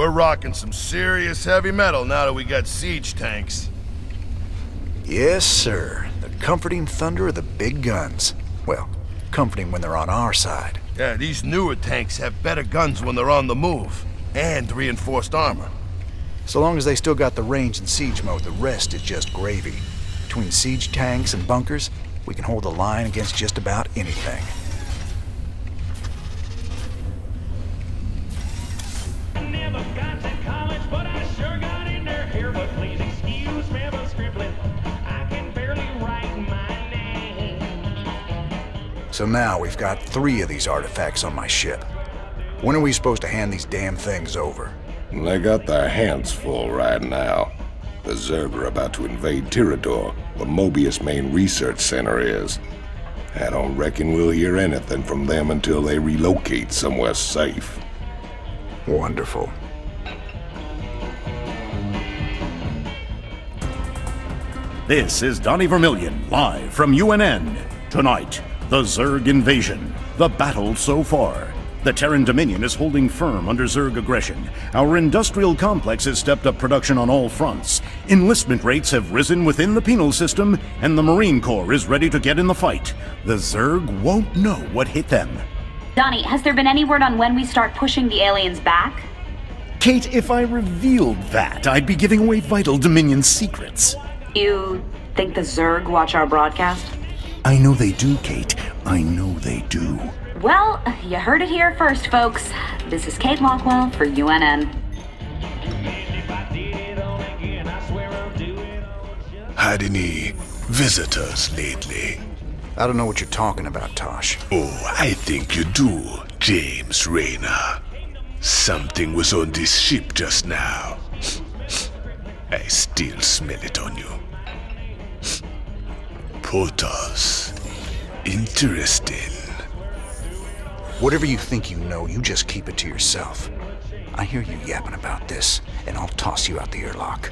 We're rocking some serious heavy metal now that we got siege tanks. Yes, sir. The comforting thunder of the big guns. Well, comforting when they're on our side. Yeah, these newer tanks have better guns when they're on the move. And reinforced armor. So long as they still got the range in siege mode, the rest is just gravy. Between siege tanks and bunkers, we can hold the line against just about anything. So now we've got 3 of these artifacts on my ship. When are we supposed to hand these damn things over? They got their hands full right now. The Zerg are about to invade Tirador, where Mobius' main research center is. I don't reckon we'll hear anything from them until they relocate somewhere safe. Wonderful. This is Donnie Vermillion, live from UNN. Tonight, the Zerg invasion. The battle so far. The Terran Dominion is holding firm under Zerg aggression. Our industrial complex has stepped up production on all fronts. Enlistment rates have risen within the penal system, and the Marine Corps is ready to get in the fight. The Zerg won't know what hit them. Donnie, has there been any word on when we start pushing the aliens back? Kate, if I revealed that, I'd be giving away vital Dominion secrets. You think the Zerg watch our broadcast? I know they do, Kate. I know they do. Well, you heard it here first, folks. This is Kate Lockwell for UNN. Had any visitors lately? I don't know what you're talking about, Tosh. Oh, I think you do, James Rayner. Something was on this ship just now. I still smell it on you. Portals. Interesting. Whatever you think you know, you just keep it to yourself. I hear you yapping about this, and I'll toss you out the airlock.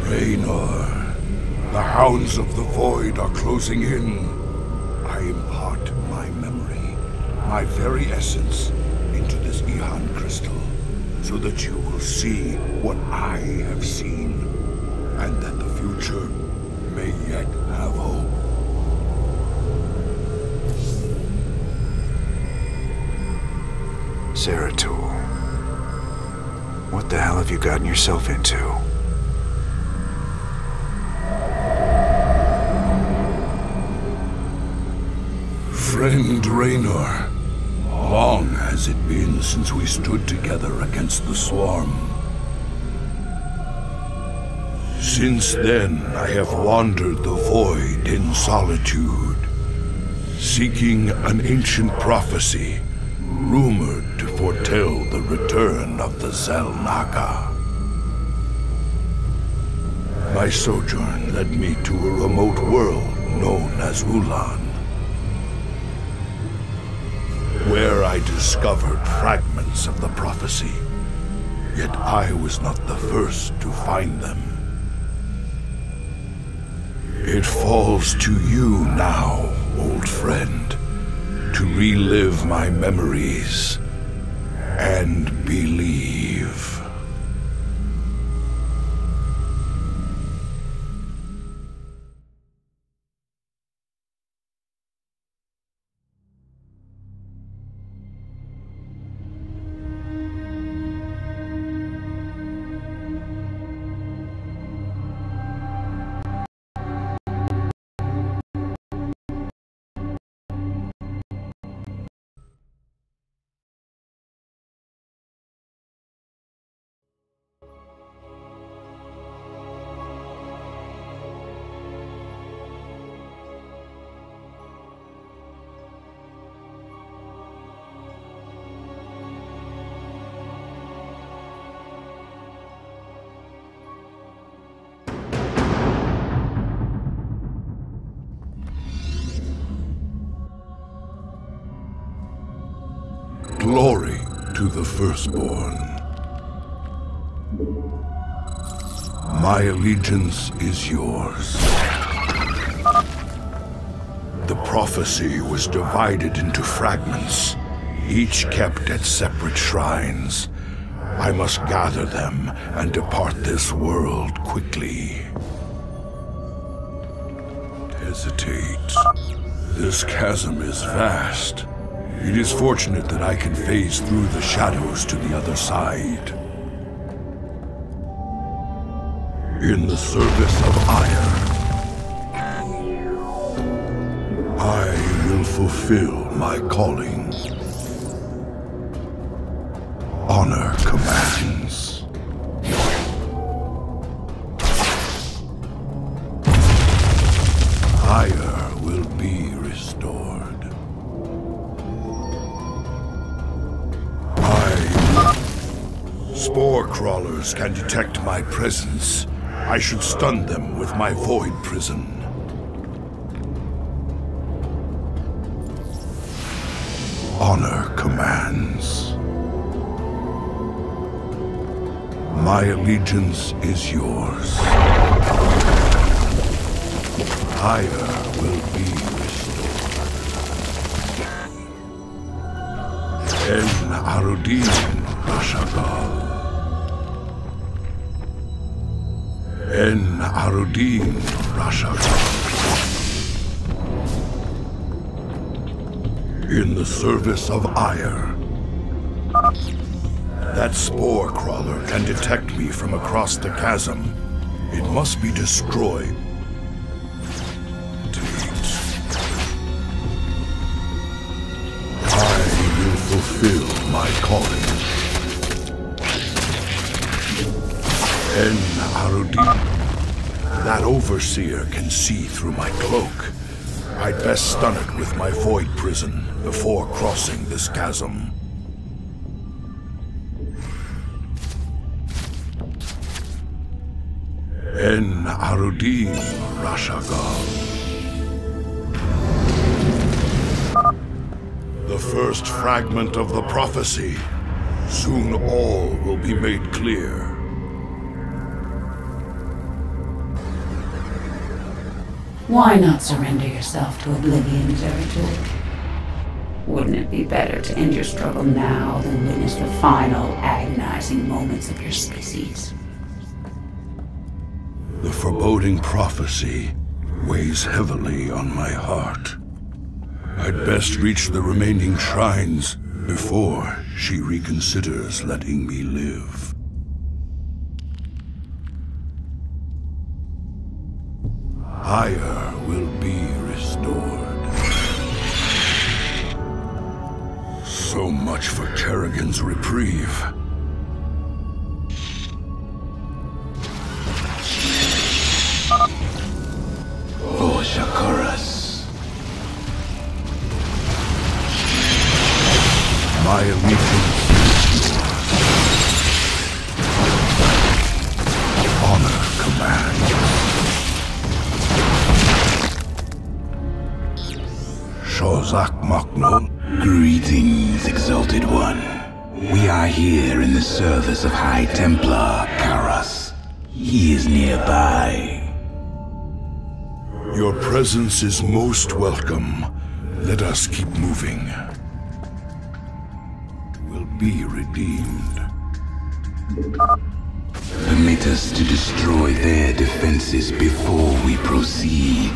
Raynor, the hounds of the void are closing in. I impart my memory, my very essence, into this Ihan crystal, so that you will see what I have seen, and that the future may yet have hope. Zeratul, what the hell have you gotten yourself into? Friend Raynor, long has it been since we stood together against the Swarm. Since then, I have wandered the void in solitude, seeking an ancient prophecy, rumored to foretell the return of the Xel'Naga. My sojourn led me to a remote world known as Ulan, where I discovered fragments of the prophecy. Yet I was not the first to find them. It falls to you now, old friend, to relive my memories and believe. the Firstborn. My allegiance is yours. The prophecy was divided into fragments, each kept at separate shrines. I must gather them and depart this world quickly. Hesitate. This chasm is vast. It is fortunate that I can phase through the shadows to the other side. In the service of Ire, I will fulfill my calling. Honor commands. Ire will be restored. Spore crawlers can detect my presence. I should stun them with my void prison. Honor commands. My allegiance is yours. Ire will be restored. En Arudin Rashagal. En Arudin Rashagal. In the service of Ire. That spore crawler can detect me from across the chasm. It must be destroyed. I will fulfill my calling. En Arudin. That overseer can see through my cloak. I'd best stun it with my void prison before crossing this chasm. En Arudin Rashagal. The first fragment of the prophecy. Soon all will be made clear. Why not surrender yourself to oblivion, Zeratul? Wouldn't it be better to end your struggle now than witness the final, agonizing moments of your species? The foreboding prophecy weighs heavily on my heart. I'd best reach the remaining shrines before she reconsiders letting me live. Ire will be restored. So much for Kerrigan's reprieve. Oh, Shakuras. My allegiance is yours. Honor commands. Shozak Maknol. Greetings, Exalted One. We are here in the service of High Templar Karas. He is nearby. Your presence is most welcome. Let us keep moving. Will be redeemed. Permit us to destroy their defenses before we proceed.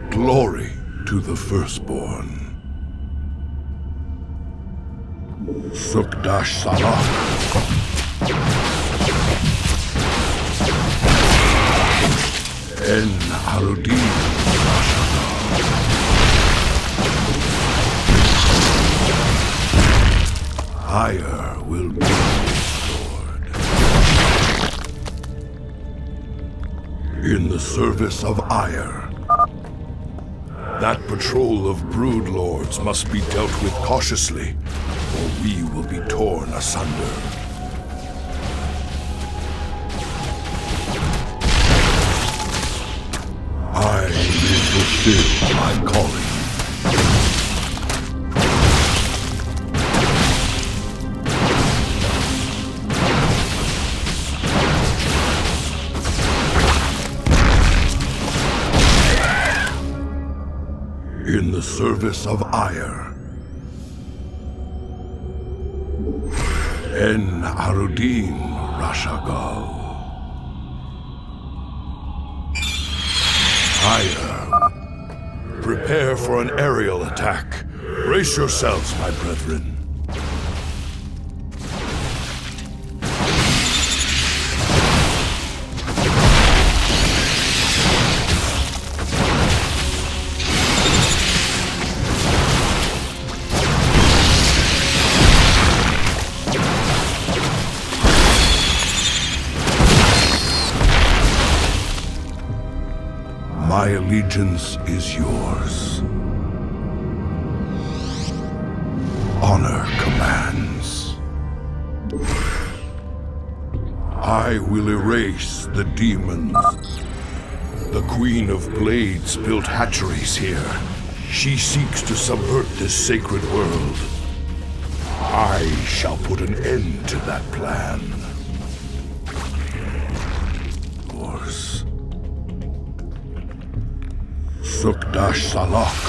Glory to the Firstborn. Sukdash Salah. En Arudin Ire will be restored. In the service of Ire. That patrol of brood lords must be dealt with cautiously, or we will be torn asunder. I will fulfill my calling. service of ire. En Arudin Rashagal. Ire. Prepare for an aerial attack. Brace yourselves, my brethren. My allegiance is yours. Honor commands. I will erase the demons. The Queen of Blades built hatcheries here. She seeks to subvert this sacred world. I shall put an end to that plan. Sukdash Salak.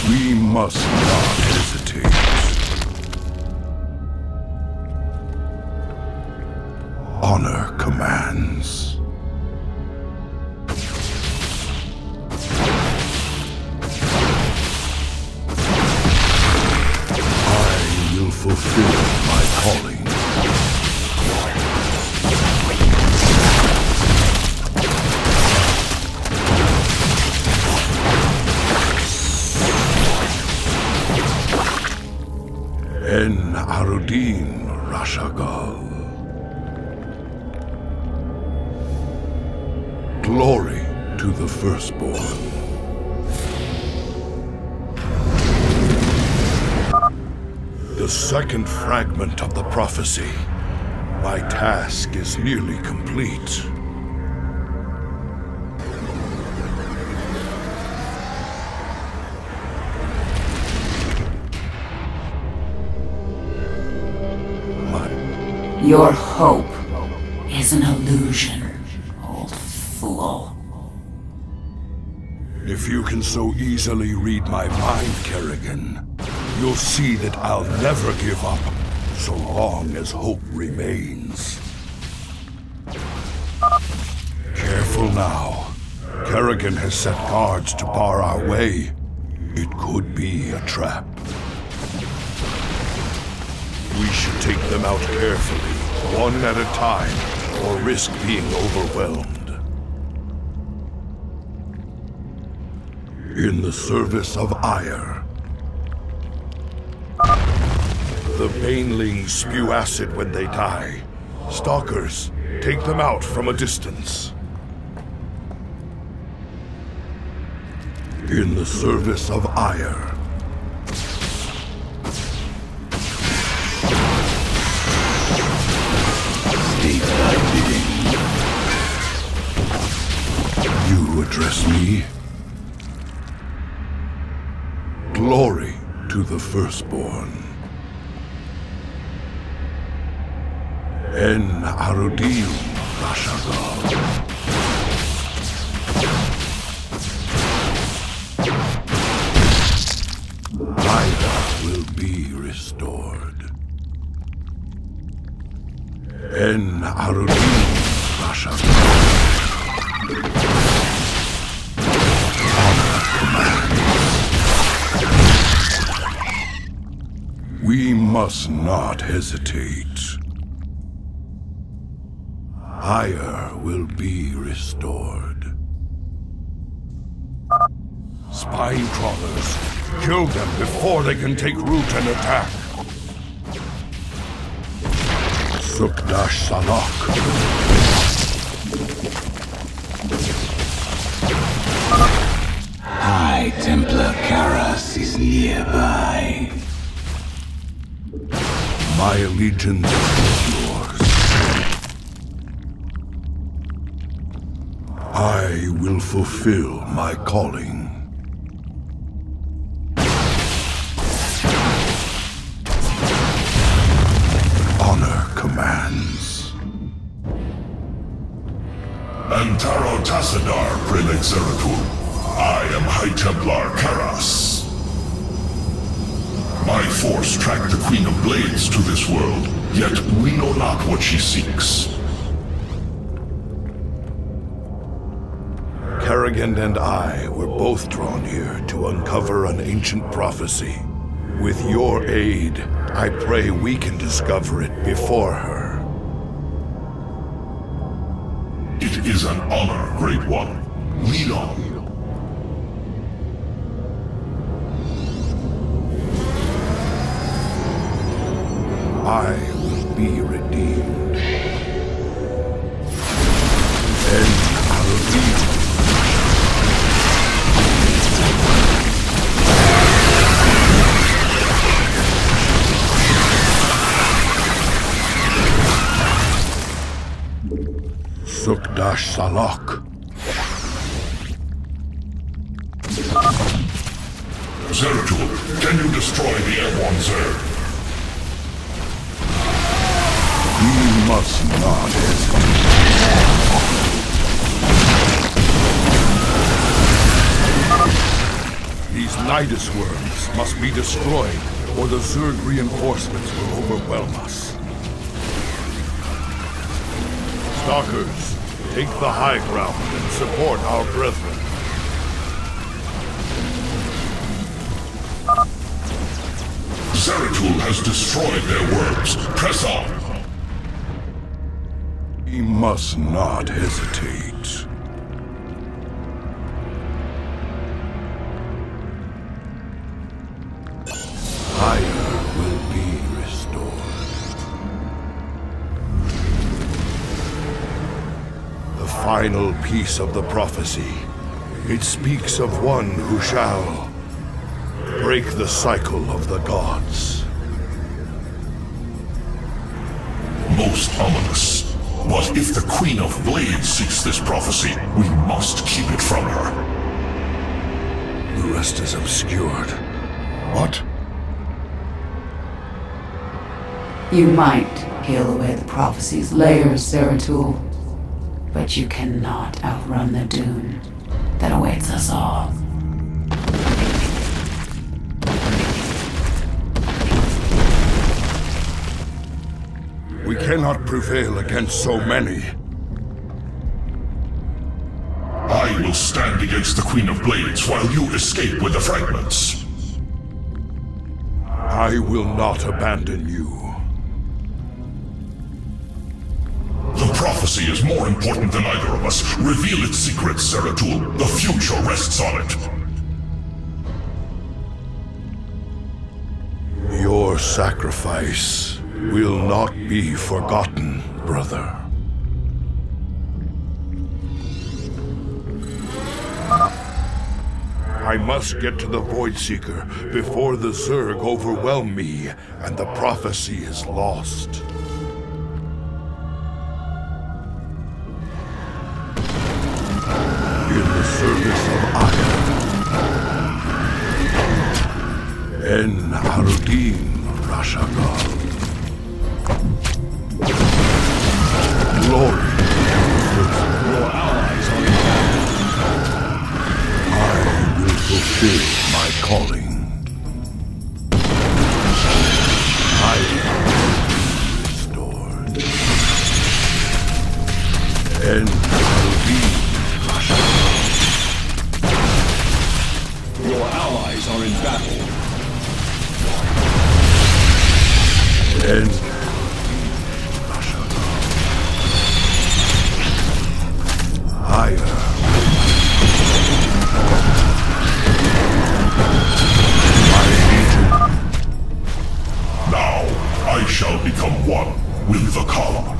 We must not hesitate. Honor commands. I will fulfill my calling. En Arudin Rashagal. Glory to the firstborn. The second fragment of the prophecy. My task is nearly complete. Your hope is an illusion, old fool. If you can so easily read my mind, Kerrigan, you'll see that I'll never give up, so long as hope remains. Careful now. Kerrigan has set guards to bar our way. It could be a trap. We should take them out carefully, one at a time, or risk being overwhelmed. In the service of ire. The banelings spew acid when they die. Stalkers, take them out from a distance. In the service of ire. You address me? Glory to the firstborn. En Arudin Rashagal. Ida will be restored. En Arudin Rashagal. We must not hesitate. Ire will be restored. Spine crawlers, kill them before they can take root and attack. Sukdash Salak. High Templar Karas is nearby. My allegiance is yours. I will fulfill my calling. Honor commands. Enter Templar Prelate Zeratul. I am High Templar Karas. My force tracked the Queen of Blades to this world, yet we know not what she seeks. Kerrigan and I were both drawn here to uncover an ancient prophecy. With your aid, I pray we can discover it before her. It is an honor, Great One. Lead on. I will be redeemed. And I'll be... Sukdash Salak. Zeratul, can you destroy the airborne Zerg? We must not hesitate. These Nidus worms must be destroyed, or the Zerg reinforcements will overwhelm us. Stalkers, take the high ground and support our brethren. Zeratul has destroyed their worms. Press on. We must not hesitate. Fire will be restored. The final piece of the prophecy. It speaks of one who shall break the cycle of the gods. Most ominous. But if the Queen of Blades seeks this prophecy, we must keep it from her. The rest is obscured. What? You might peel away the prophecy's layers, Zeratul, but you cannot outrun the doom that awaits us all. We cannot prevail against so many. I will stand against the Queen of Blades while you escape with the fragments. I will not abandon you. The prophecy is more important than either of us. Reveal its secrets, Zeratul. The future rests on it. Your sacrifice will not be forgotten, brother. I must get to the Voidseeker before the Zerg overwhelm me and the prophecy is lost. In the service of Aya. En Harudin Rashagal. Glory. Your allies are in battle. I will fulfill my calling. I am restored. And will be Your allies are in battle. And Now, I shall become one with the Kala.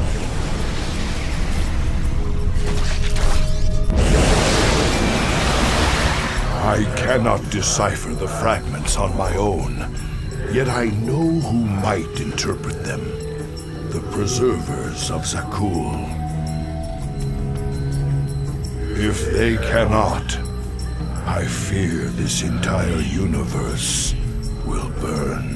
I cannot decipher the fragments on my own, yet I know who might interpret them. The preservers of Zakul. If they cannot, I fear this entire universe will burn.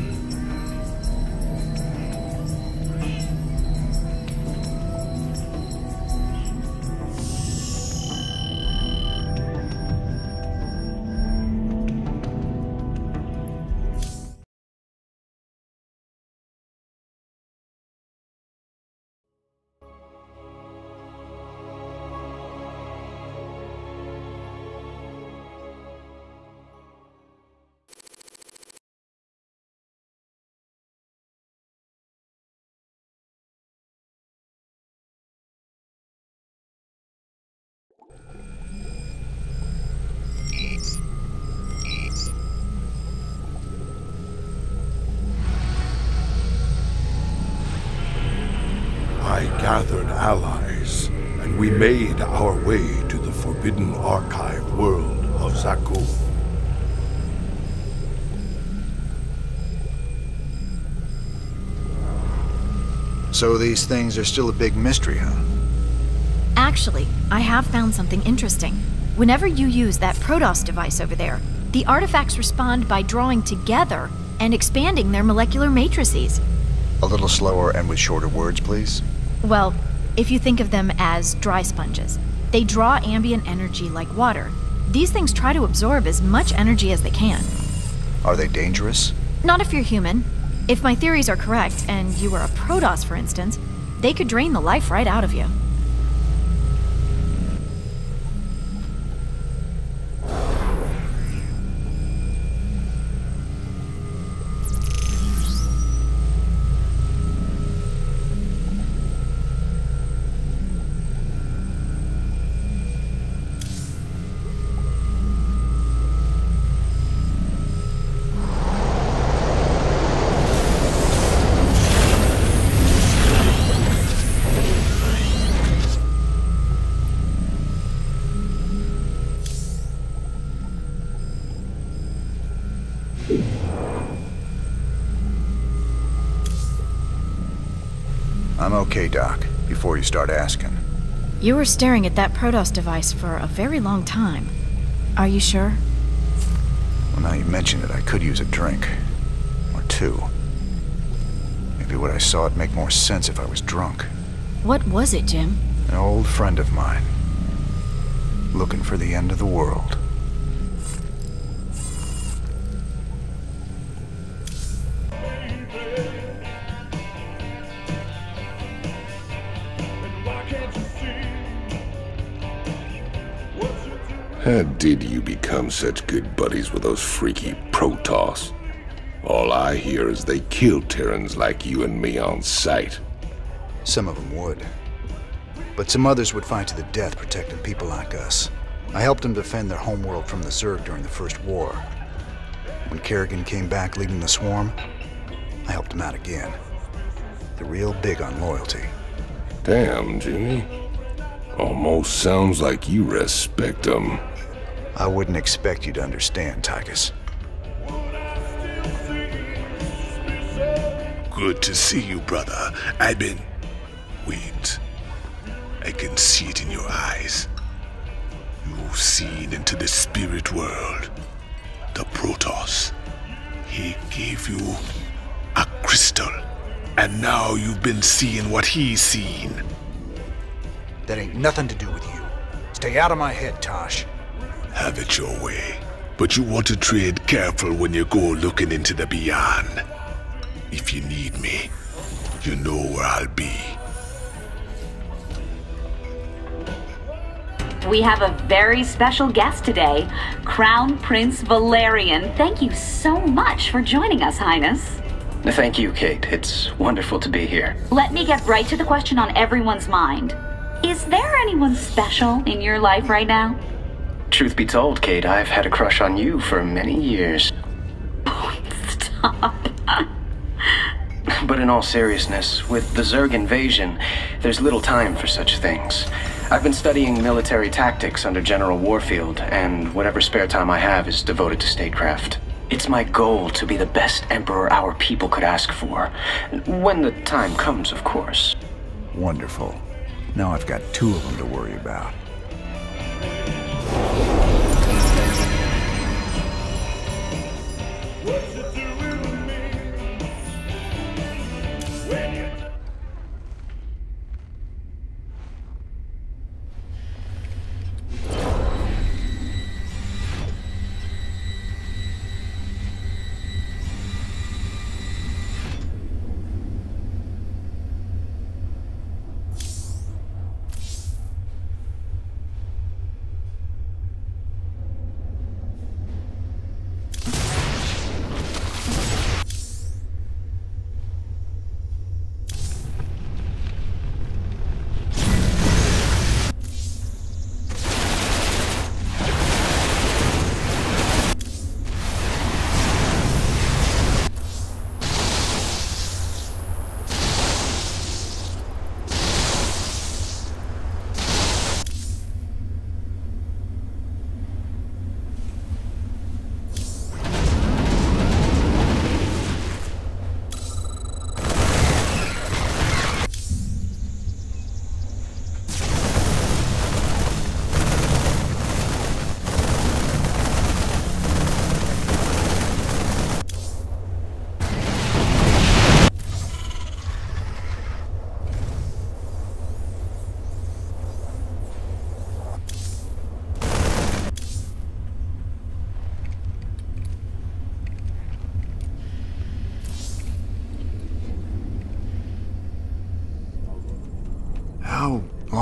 gathered allies, and we made our way to the forbidden archive world of Zaku. So these things are still a big mystery, huh? Actually, I have found something interesting. Whenever you use that Protoss device over there, the artifacts respond by drawing together and expanding their molecular matrices. A little slower and with shorter words, please. Well, if you think of them as dry sponges, they draw ambient energy like water. These things try to absorb as much energy as they can. Are they dangerous? Not if you're human. If my theories are correct, and you were a Protoss, for instance, they could drain the life right out of you. I'm okay, Doc, before you start asking. You were staring at that Protoss device for a very long time. Are you sure? Well, now you mention it, I could use a drink. Or two. Maybe what I saw would make more sense if I was drunk. What was it, Jim? An old friend of mine. Looking for the end of the world. How did you become such good buddies with those freaky Protoss? All I hear is they kill Terrans like you and me on sight. Some of them would. But some others would fight to the death protecting people like us. I helped them defend their homeworld from the Zerg during the First War. When Kerrigan came back leading the swarm, I helped him out again. They're real big on loyalty. Damn, Jimmy. Almost sounds like you respect them. I wouldn't expect you to understand, Tychus. Good to see you, brother. Wait. I can see it in your eyes. You've seen into the spirit world. The Protoss. He gave you a crystal. And now you've been seeing what he's seen. That ain't nothing to do with you. Stay out of my head, Tosh. Have it your way. But you want to tread careful when you go looking into the beyond. If you need me, you know where I'll be. We have a very special guest today, Crown Prince Valerian. Thank you so much for joining us, Highness. Thank you, Kate. It's wonderful to be here. Let me get right to the question on everyone's mind. Is there anyone special in your life right now? Truth be told, Kate, I've had a crush on you for many years. Stop. But in all seriousness, with the Zerg invasion, there's little time for such things. I've been studying military tactics under General Warfield, and whatever spare time I have is devoted to statecraft. It's my goal to be the best emperor our people could ask for. When the time comes, of course. Wonderful. Now I've got two of them to worry about.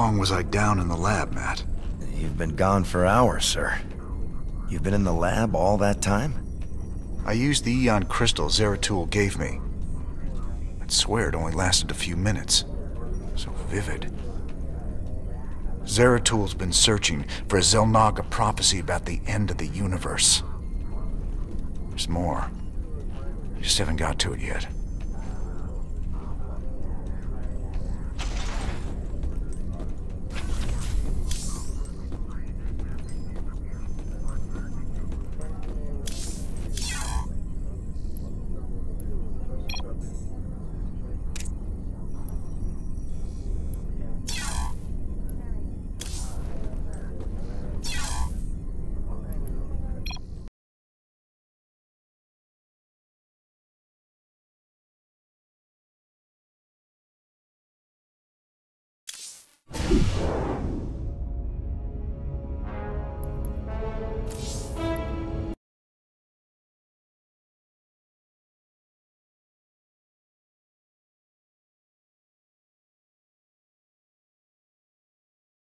long was I down in the lab, Matt? You've been gone for hours, sir. You've been in the lab all that time? I used the Eon crystal Zeratul gave me. I'd swear it only lasted a few minutes. So vivid. Zeratul's been searching for a Zelnaga prophecy about the end of the universe. There's more. I just haven't got to it yet.